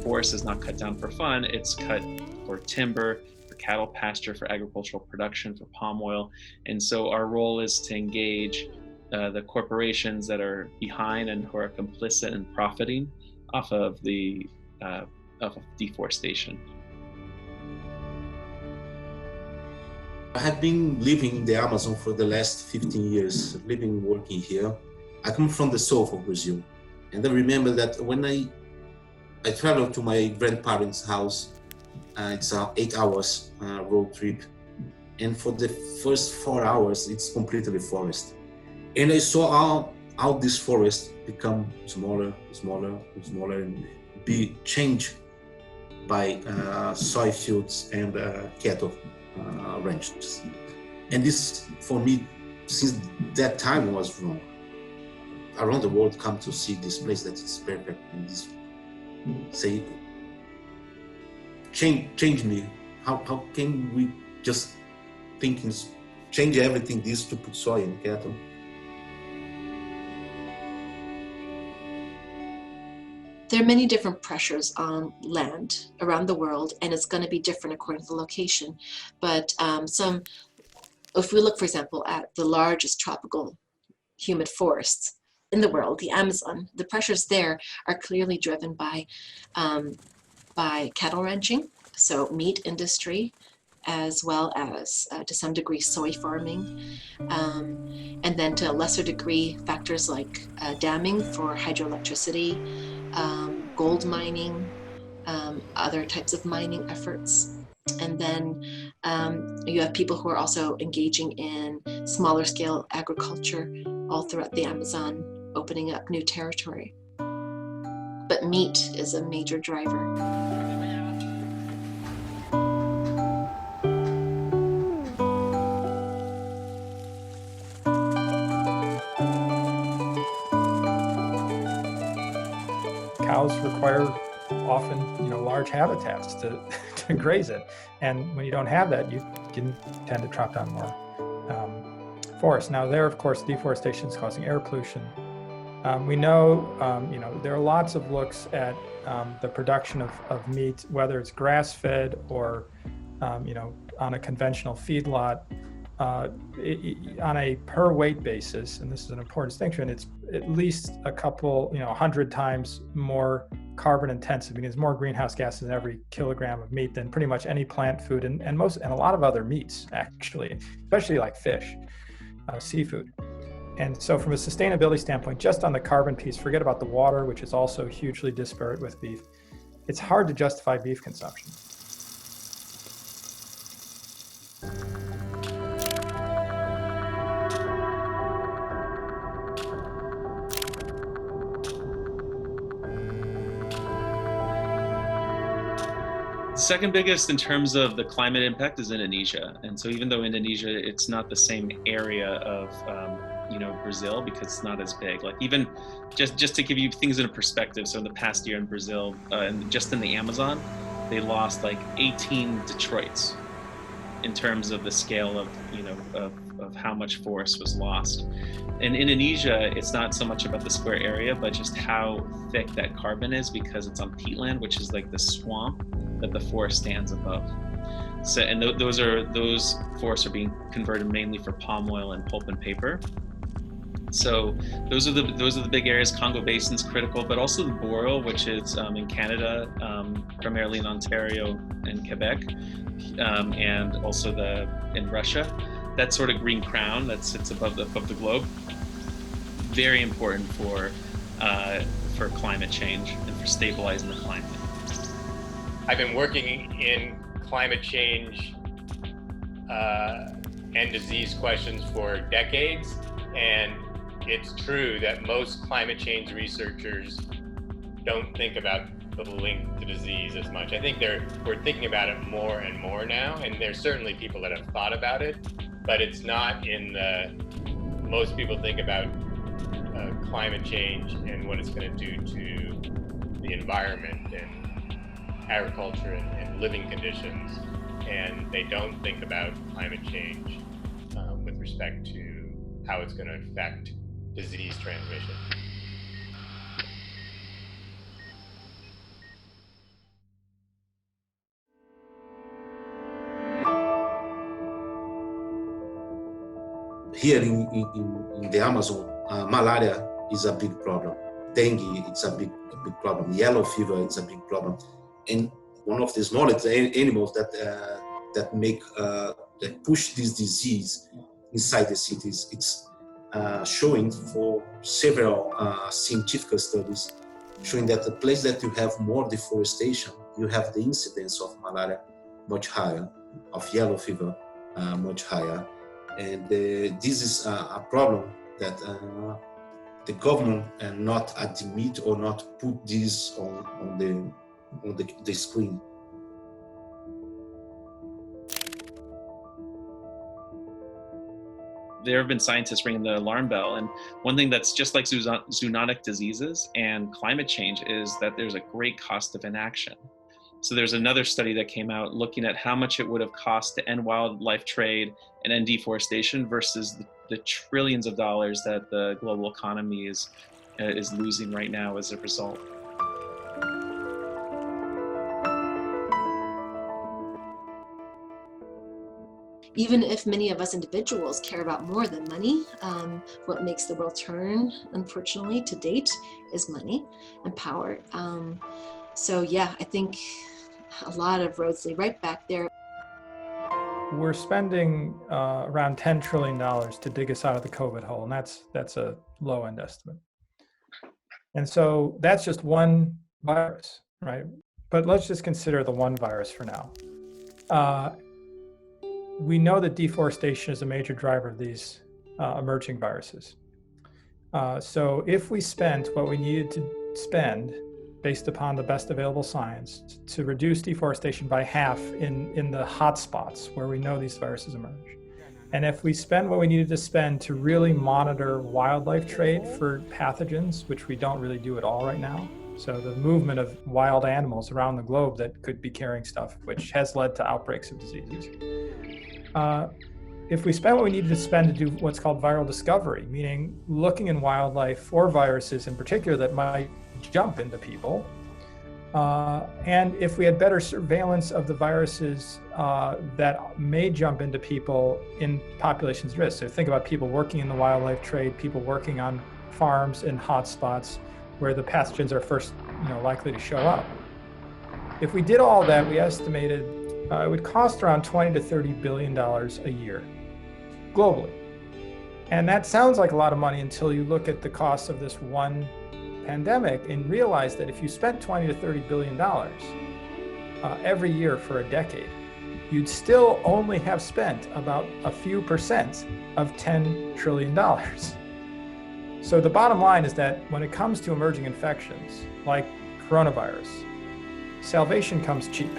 forest is not cut down for fun, it's cut for timber, for cattle pasture, for agricultural production, for palm oil. And so our role is to engage the corporations that are behind and who are complicit in profiting off of the of deforestation. I have been living in the Amazon for the last 15 years, living and working here. I come from the south of Brazil. And I remember that when I traveled to my grandparents' house, it's a 8 hours road trip. And for the first 4 hours, it's completely forest. And I saw how this forest become smaller, and be changed by soy fields and cattle ranches. And this, for me, since that time was wrong. Around the world come to see this place that is perfect, and this say change me. How can we just thinking change everything this to put soy and cattle? There are many different pressures on land around the world, and it's going to be different according to the location. But if we look, for example, at the largest tropical humid forests in the world, the Amazon, the pressures there are clearly driven by cattle ranching, so meat industry, as well as to some degree soy farming, and then to a lesser degree factors like damming for hydroelectricity, gold mining, other types of mining efforts. And then you have people who are also engaging in smaller scale agriculture all throughout the Amazon, opening up new territory. But meat is a major driver. Cows require often, large habitats to graze it. And when you don't have that, you can tend to chop down more forest. Now there, of course, deforestation is causing air pollution. We know, there are lots of looks at the production of meat, whether it's grass-fed or, on a conventional feedlot. On a per weight basis, and this is an important distinction, it's at least a couple, 100 times more carbon intensive, meaning there's more greenhouse gases in every kilogram of meat than pretty much any plant food and a lot of other meats, actually, especially like fish, seafood. And so from a sustainability standpoint, just on the carbon piece, forget about the water, which is also hugely disparate with beef. It's hard to justify beef consumption. The second biggest in terms of the climate impact is Indonesia. And so even though Indonesia, it's not the same area of Brazil, because it's not as big. Like even just to give you things in a perspective, so in the past year in Brazil, and just in the Amazon, they lost like 18 Detroits in terms of the scale of of how much forest was lost. In Indonesia, it's not so much about the square area, but just how thick that carbon is, because it's on peatland, which is like the swamp that the forest stands above. So, and those forests are being converted mainly for palm oil and pulp and paper. So those are the big areas. Congo Basin's critical, but also the boreal, which is in Canada, primarily in Ontario and Quebec, and also in Russia. That sort of green crown that sits above the globe, very important for climate change and for stabilizing the climate. I've been working in climate change and disease questions for decades, and it's true that most climate change researchers don't think about the link to disease as much. I think we're thinking about it more and more now, and there's certainly people that have thought about it, but it's not most people think about climate change and what it's going to do to the environment and agriculture and living conditions, and they don't think about climate change with respect to how it's going to affect disease transmission. here in the Amazon, malaria is a big problem. Dengue, it's a big problem. Yellow fever, it's a big problem. And one of the smallest animals that push this disease inside the cities, it's showing for several scientific studies, showing that the place that you have more deforestation, you have the incidence of malaria much higher, of yellow fever much higher. And this is a problem that the government not admit or not put this on the screen. There have been scientists ringing the alarm bell, and one thing that's just like zoonotic diseases and climate change is that there's a great cost of inaction. So there's another study that came out looking at how much it would have cost to end wildlife trade and end deforestation versus the trillions of dollars that the global economy is losing right now as a result. Even if many of us individuals care about more than money, what makes the world turn, unfortunately, to date, is money and power. So yeah, I think a lot of roads lead right back there. We're spending around $10 trillion to dig us out of the COVID hole, and that's a low-end estimate. And so that's just one virus, right? But let's just consider the one virus for now. We know that deforestation is a major driver of these emerging viruses. So if we spent what we needed to spend based upon the best available science to reduce deforestation by half in the hot spots where we know these viruses emerge, and if we spend what we needed to spend to really monitor wildlife trade for pathogens, which we don't really do at all right now, so the movement of wild animals around the globe that could be carrying stuff, which has led to outbreaks of diseases. If we spend what we needed to spend to do what's called viral discovery, meaning looking in wildlife for viruses in particular that might jump into people, and if we had better surveillance of the viruses that may jump into people in populations at risk. So think about people working in the wildlife trade, people working on farms in hotspots where the pathogens are first, likely to show up. If we did all that, we estimated it would cost around $20 to $30 billion a year, globally. And that sounds like a lot of money until you look at the cost of this one pandemic and realize that if you spent $20 to $30 billion every year for a decade, you'd still only have spent about a few percent of $10 trillion. So the bottom line is that when it comes to emerging infections like coronavirus, salvation comes cheap.